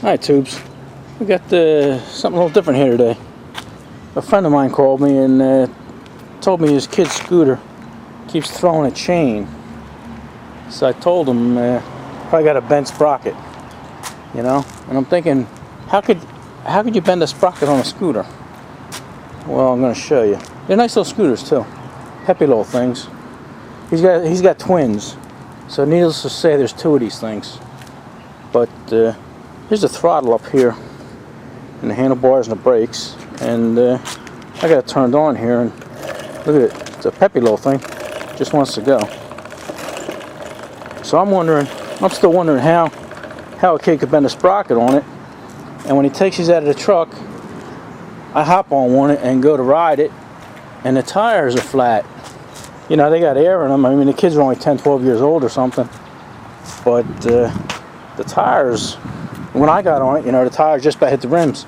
Hi Tubes, we got something a little different here today. A friend of mine called me and told me his kid's scooter keeps throwing a chain. So I told him probably got a bent sprocket, you know. And I'm thinking, how could you bend a sprocket on a scooter? Well, I'm going to show you. They're nice little scooters too, peppy little things. He's got twins, so needless to say, there's two of these things. But here's the throttle up here, and the handlebars and the brakes, and I got it turned on here, and look at it. It's a peppy little thing. Just wants to go. So I'm still wondering how a kid could bend a sprocket on it. And when he takes these out of the truck, I hop on one and go to ride it, and the tires are flat. You know, they got air in them. I mean, the kids are only 10, 12 years old or something. But the tires, when I got on it, you know, the tires just about hit the rims.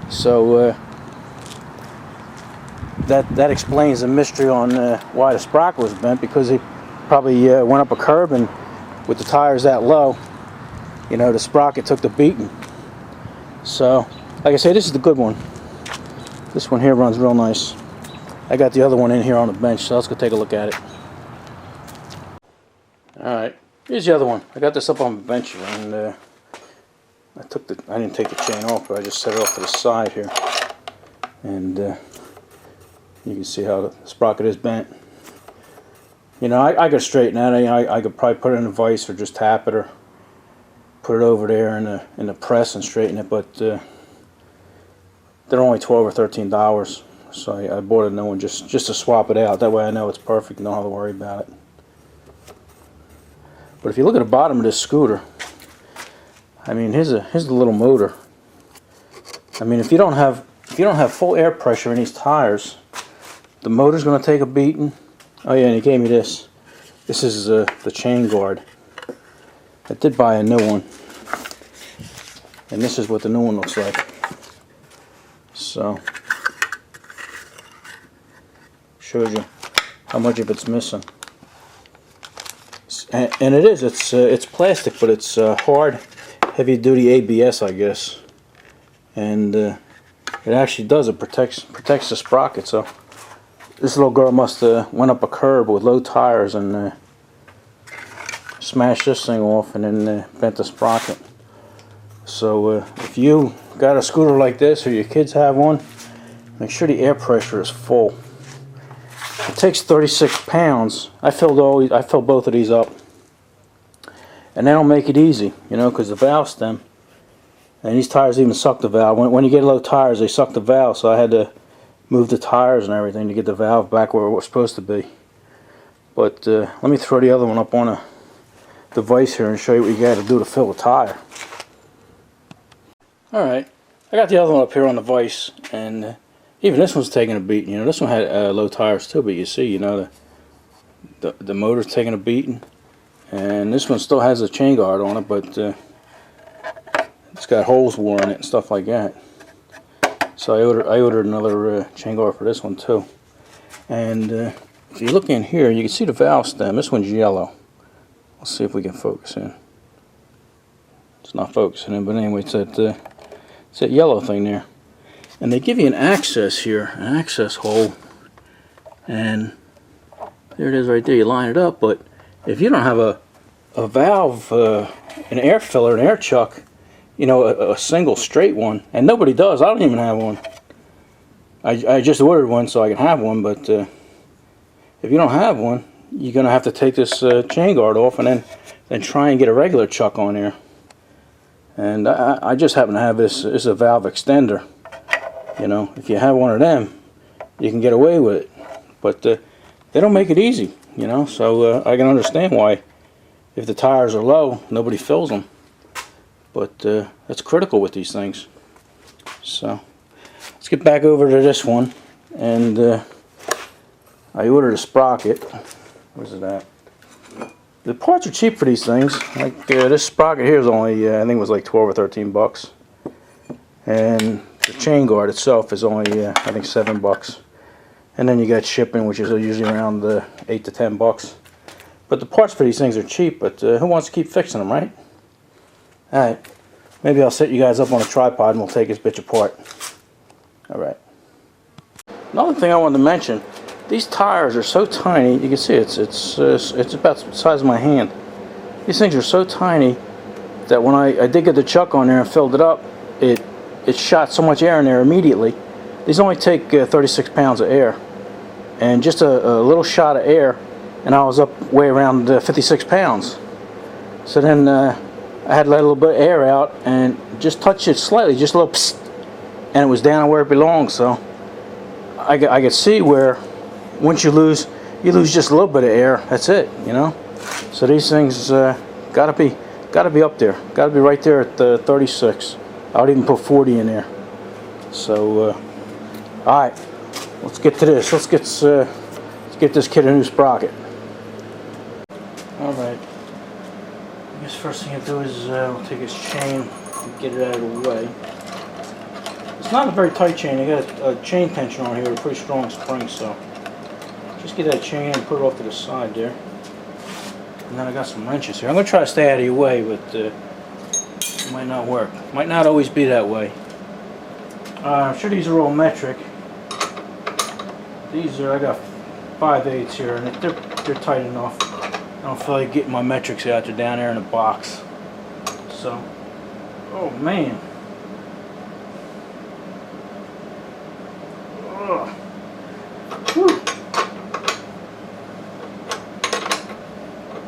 So that explains the mystery on why the sprocket was bent, because he probably went up a curb, and with the tires that low, you know, the sprocket took the beating. So, like I say, this is the good one. This one here runs real nice. I got the other one in here on the bench, so let's go take a look at it. Alright, here's the other one. I got this up on the bench, and I didn't take the chain off, but I just set it off to the side here. And you can see how the sprocket is bent. You know, I could straighten that. I could probably put it in a vise or just tap it, or put it over there in the press and straighten it, but they're only $12 or $13. So I bought a new one just to swap it out. That way I know it's perfect and don't have to worry about it. But if you look at the bottom of this scooter, I mean, here's the little motor. I mean, if you don't have full air pressure in these tires, the motor's going to take a beating. Oh yeah, and he gave me this. This is the chain guard. I did buy a new one, and this is what the new one looks like. So, shows you how much of it's missing. And it's plastic, but it's hard, heavy-duty ABS, I guess. And it actually does. It protects the sprocket. So this little girl must have went up a curb with low tires and smashed this thing off, and then bent the sprocket. So if you got a scooter like this, or your kids have one, make sure the air pressure is full. It takes 36 pounds. I filled both of these up, and they don't make it easy, you know, because the valve stem, and these tires even suck the valve. When you get low tires, they suck the valve, so I had to move the tires and everything to get the valve back where it was supposed to be. But let me throw the other one up on a device here and show you what you got to do to fill a tire. Alright, I got the other one up here on the vise, and even this one's taking a beating. You know, this one had low tires too, but you see, you know, the motor's taking a beating, and this one still has a chain guard on it, but it's got holes worn in it and stuff like that. So I ordered another chain guard for this one too. And if you look in here, you can see the valve stem. This one's yellow. Let's see if we can focus in. It's not focusing in, but anyway, it's that yellow thing there. And they give you an access here, an access hole, and there it is right there. You line it up, but if you don't have a valve, an air filler, an air chuck, you know, a single straight one, and nobody does. I don't even have one. I just ordered one so I can have one, but if you don't have one, you're gonna have to take this chain guard off and then try and get a regular chuck on there. And I just happen to have this. This is a valve extender. You know, if you have one of them, you can get away with it. But they don't make it easy, you know. So I can understand why, if the tires are low, nobody fills them. But that's critical with these things. So let's get back over to this one. And I ordered a sprocket. Where's it at? The parts are cheap for these things. Like this sprocket here is only, I think it was like 12 or 13 bucks. And the chain guard itself is only, I think, $7. And then you got shipping, which is usually around 8 to 10 bucks. But the parts for these things are cheap, but who wants to keep fixing them, right? Alright, Maybe I'll set you guys up on a tripod and we'll take this bitch apart. Alright. Another thing I wanted to mention, these tires are so tiny, you can see it's about the size of my hand. These things are so tiny that when I did get the chuck on there and filled it up, it shot so much air in there immediately. These only take 36 pounds of air. And just a little shot of air, and I was up way around 56 pounds. So then I had to let a little bit of air out and just touch it slightly, just a little psst, and it was down where it belongs. So I could see where once you lose just a little bit of air, that's it, you know. So these things gotta be up there, gotta be right there at 36. I would even put 40 in there. So all right, let's get to this. Let's get this kid a new sprocket. All right. I guess first thing I do is we'll take his chain and get it out of the way. It's not a very tight chain. I got a chain tension on here with a pretty strong spring, so just get that chain and put it off to the side there. And then I got some wrenches here. I'm going to try to stay out of your way, but it might not work. Might not always be that way. I'm sure these are all metric. These are, I got 5/8 here, and they're tight enough. I don't feel like getting my metrics out. They're down there in the box. So, oh man. Ugh. Whew.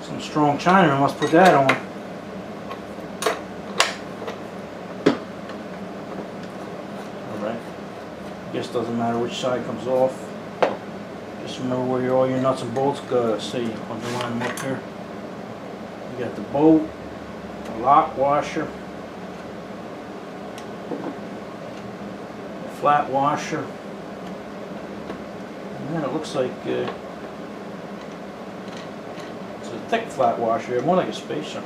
Some strong China, I must put that on. Alright. Guess doesn't matter which side comes off. Just remember where all your nuts and bolts go. See, underline them up here. You got the bolt, the lock washer, the flat washer, and then it looks like it's a thick flat washer, more like a spacer.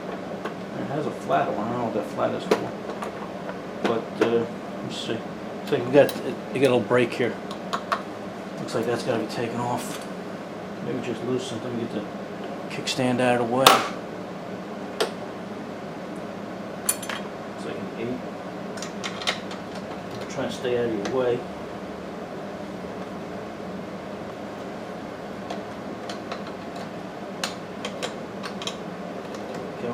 It has a flat one. I don't know what that flat is for. But let's see. So you got a little break here. Looks like that's got to be taken off. Maybe just loosen it. Let me get the kickstand out of the way. It's like an 8. I'm trying to stay out of your way. There we go.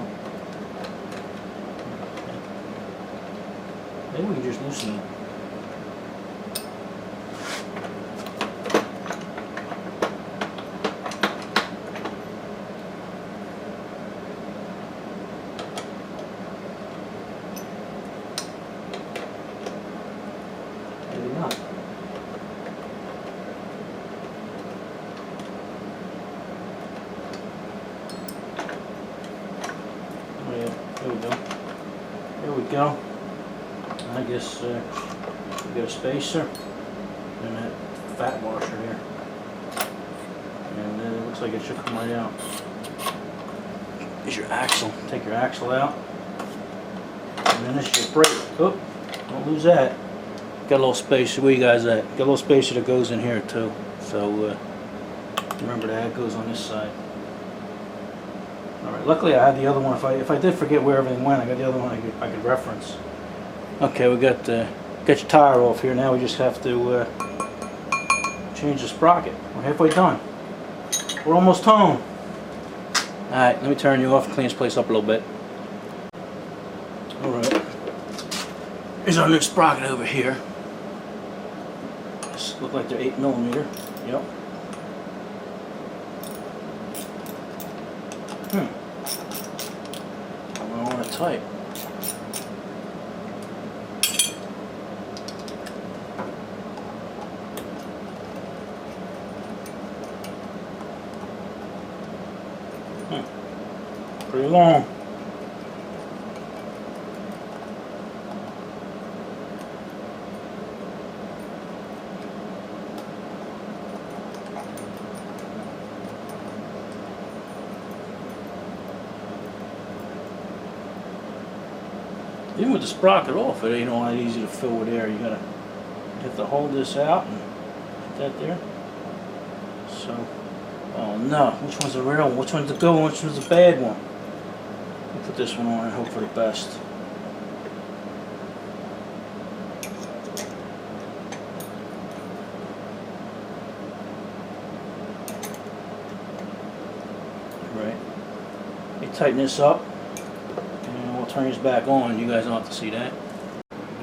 Maybe we can just loosen it. There we go. I guess we got a spacer and that fat washer here. And it looks like it should come right out. Here's your axle. Take your axle out. And then this is your brake. Oh, don't lose that. Got a little spacer. Where you guys at? Got a little spacer that goes in here too. So remember that. It goes on this side. Alright, luckily I had the other one. If I did forget where everything went, I got the other one I could reference. Okay, we got your tire off here. Now we just have to change the sprocket. We're halfway done. We're almost home. Alright, let me turn you off and clean this place up a little bit. Alright. Here's our new sprocket over here. This look like they're 8mm. Yep. I want to type. Pretty long. Even with the sprocket off, it ain't all that easy to fill with air. You have to hold this out and put that there. So, oh no, which one's the real one? Which one's the good one? Which one's the bad one? We'll put this one on and hope for the best. tighten this up, and we'll turn this back on. You guys don't have to see that.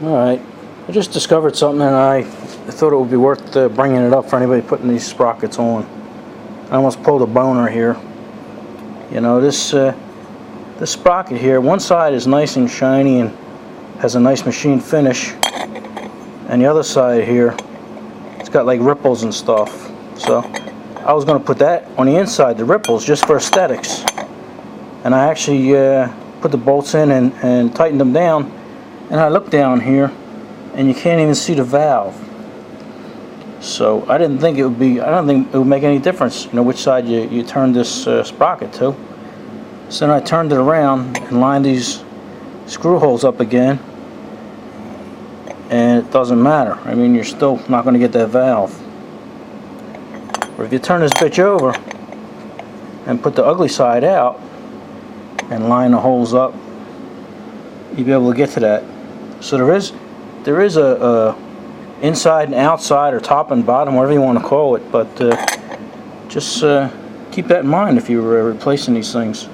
Alright, I just discovered something, and I thought it would be worth bringing it up for anybody putting these sprockets on. I almost pulled a boner here. You know, this sprocket here, one side is nice and shiny and has a nice machine finish, and the other side here, it's got like ripples and stuff. So I was going to put that on the inside, the ripples, just for aesthetics. And I actually put the bolts in and tightened them down. And I look down here, and you can't even see the valve. So I didn't think it would be. I don't think it would make any difference, you know, which side you turn this sprocket to. So then I turned it around and lined these screw holes up again, and it doesn't matter. I mean, you're still not going to get that valve. Or if you turn this bitch over and put the ugly side out and line the holes up, you'll be able to get to that. So there is a inside and outside, or top and bottom, whatever you want to call it, but just keep that in mind if you're replacing these things.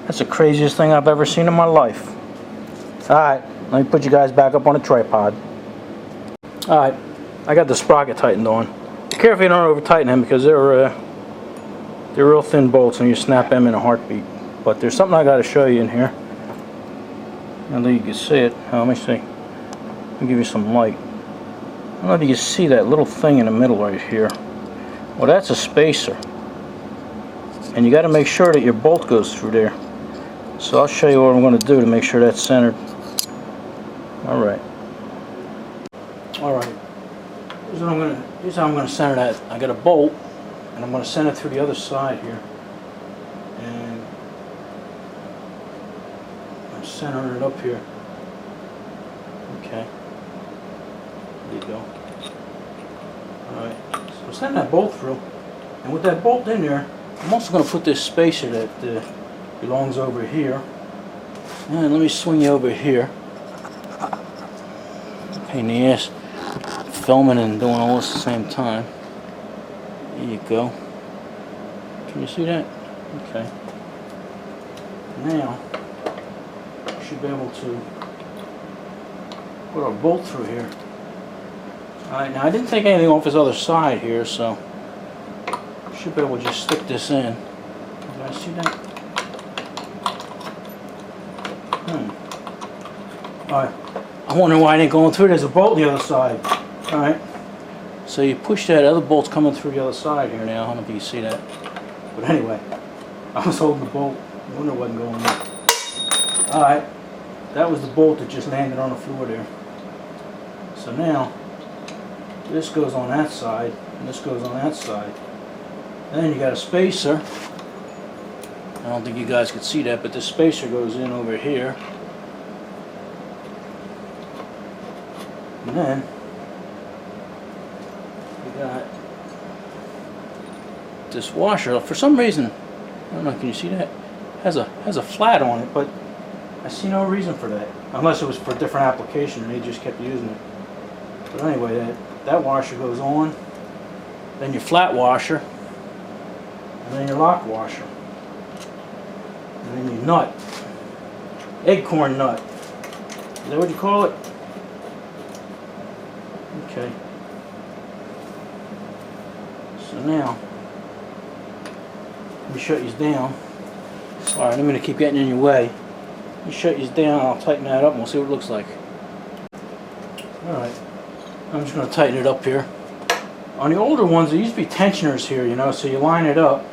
That's the craziest thing I've ever seen in my life. Alright, let me put you guys back up on a tripod. Alright, I got the sprocket tightened on. Be careful you don't over tighten them, because they're real thin bolts and you snap them in a heartbeat. But there's something I got to show you in here. I don't think you can see it. Let me see. Let me give you some light. I don't know if you can see that little thing in the middle right here. Well, that's a spacer. And you got to make sure that your bolt goes through there. So I'll show you what I'm going to do to make sure that's centered. Alright. Alright. Here's how I'm going to center that. I got a bolt, and I'm going to center it through the other side here. And I'm centering it up here. Okay. There you go. Alright. So I'm sending that bolt through. And with that bolt in there, I'm also going to put this spacer that belongs over here. And let me swing you over here. Pain in the ass. Filming and doing all this at the same time. There you go. Can you see that? Okay. Now, we should be able to put our bolt through here. Alright, now I didn't take anything off this other side here, so I should be able to just stick this in. Did I see that? Alright. I'm wondering why it ain't going through. There's a bolt on the other side. Alright. So you push that other bolt's coming through the other side here now. I don't know if you can see that. But anyway, I was holding the bolt. I wonder what wasn't going on. Alright. That was the bolt that just landed on the floor there. So now, this goes on that side, and this goes on that side. And then you got a spacer. I don't think you guys could see that, but this spacer goes in over here. And then we got this washer. For some reason, I don't know, can you see that? Has a flat on it, but I see no reason for that. Unless it was for a different application and they just kept using it. But anyway, that washer goes on, then your flat washer, and then your lock washer. And then your nut. Acorn nut. Is that what you call it? Okay. So now, let me shut these down. Alright, I'm going to keep getting in your way. Let me shut these down, I'll tighten that up and we'll see what it looks like. Alright, I'm just going to tighten it up here. On the older ones, there used to be tensioners here, you know, so you line it up.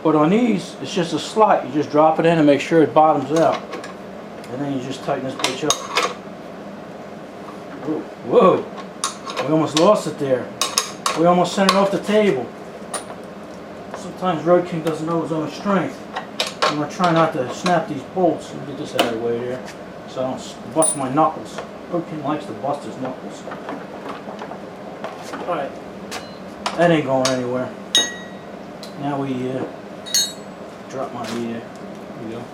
But on these, it's just a slot. You just drop it in and make sure it bottoms out. And then you just tighten this bitch up. Whoa, whoa, we almost lost it there. We almost sent it off the table. Sometimes Road King doesn't know his own strength. I'm going to try not to snap these bolts. Let me get this out of the way there so I don't bust my knuckles. Road King likes to bust his knuckles. Alright, that ain't going anywhere. Now we drop my, there we go.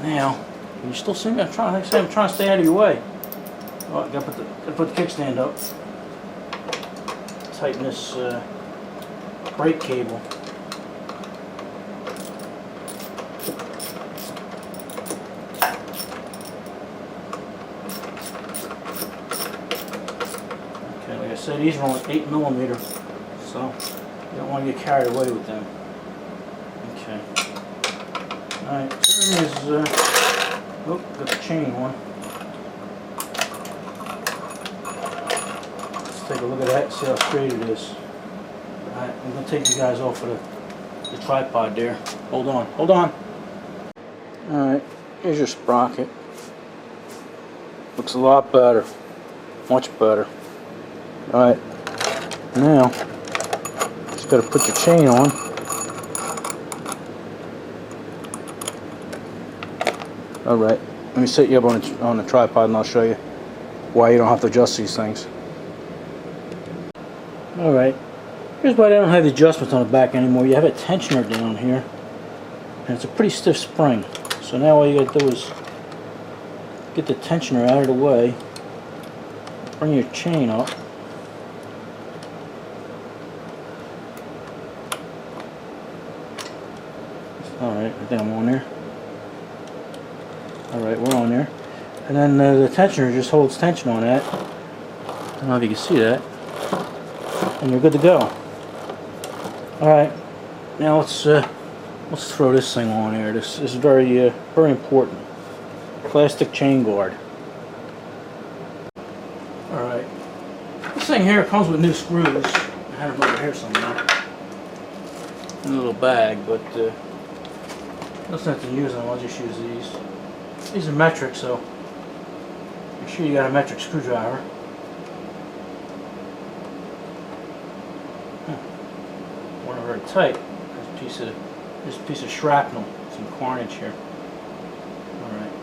Now, can you still see me? I'm trying to stay out of your way. Oh, I gotta put the kickstand up. Tighten this brake cable. Okay, like I said, these are only 8mm, so you don't want to get carried away with them. Okay. Alright, so here's, oh, got the chain one. Let's take a look at that, see how straight it is. Alright, I'm going to take you guys off of the tripod there. Hold on, hold on. Alright, here's your sprocket. Looks a lot better. Much better. Alright, now, just got to put your chain on. Alright, let me set you up on the tripod and I'll show you why you don't have to adjust these things. Alright, here's why they don't have the adjustments on the back anymore. You have a tensioner down here, and it's a pretty stiff spring. So now all you gotta do is get the tensioner out of the way, bring your chain up, alright, I think I'm on there. Alright, we're on there. And then the tensioner just holds tension on that. I don't know if you can see that. And you're good to go. Alright, now let's throw this thing on here. This is very very important. Plastic chain guard. Alright. This thing here comes with new screws. I had them over here somewhere. In a little bag, but let's not have to use them, I'll just use these. These are metric, so make sure you got a metric screwdriver. One very tight. There's a piece of shrapnel, some carnage here. Alright.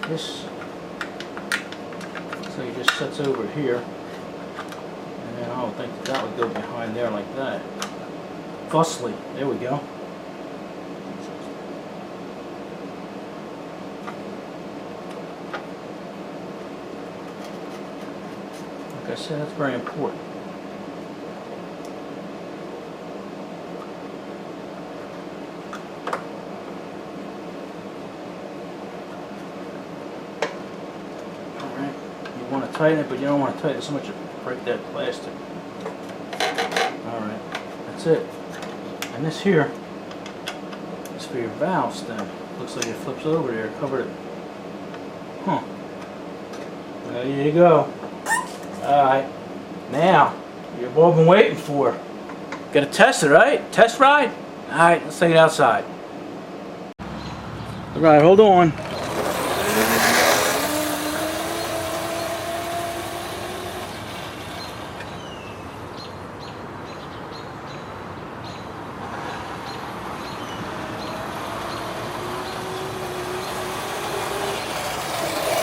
This so it just sits over here. And then I would think that would go behind there like that. Fussily. There we go. Like I said, that's very important. Alright, you want to tighten it, but you don't want to tighten it so much to break that plastic. Alright, that's it. And this here is for your valve stem. Looks like it flips over there, covered it. Huh. There you go. Alright, now, you've all been waiting for. Gotta test it, right? Test ride? Alright, let's take it outside. Alright, hold on.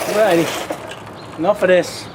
Alrighty, enough of this.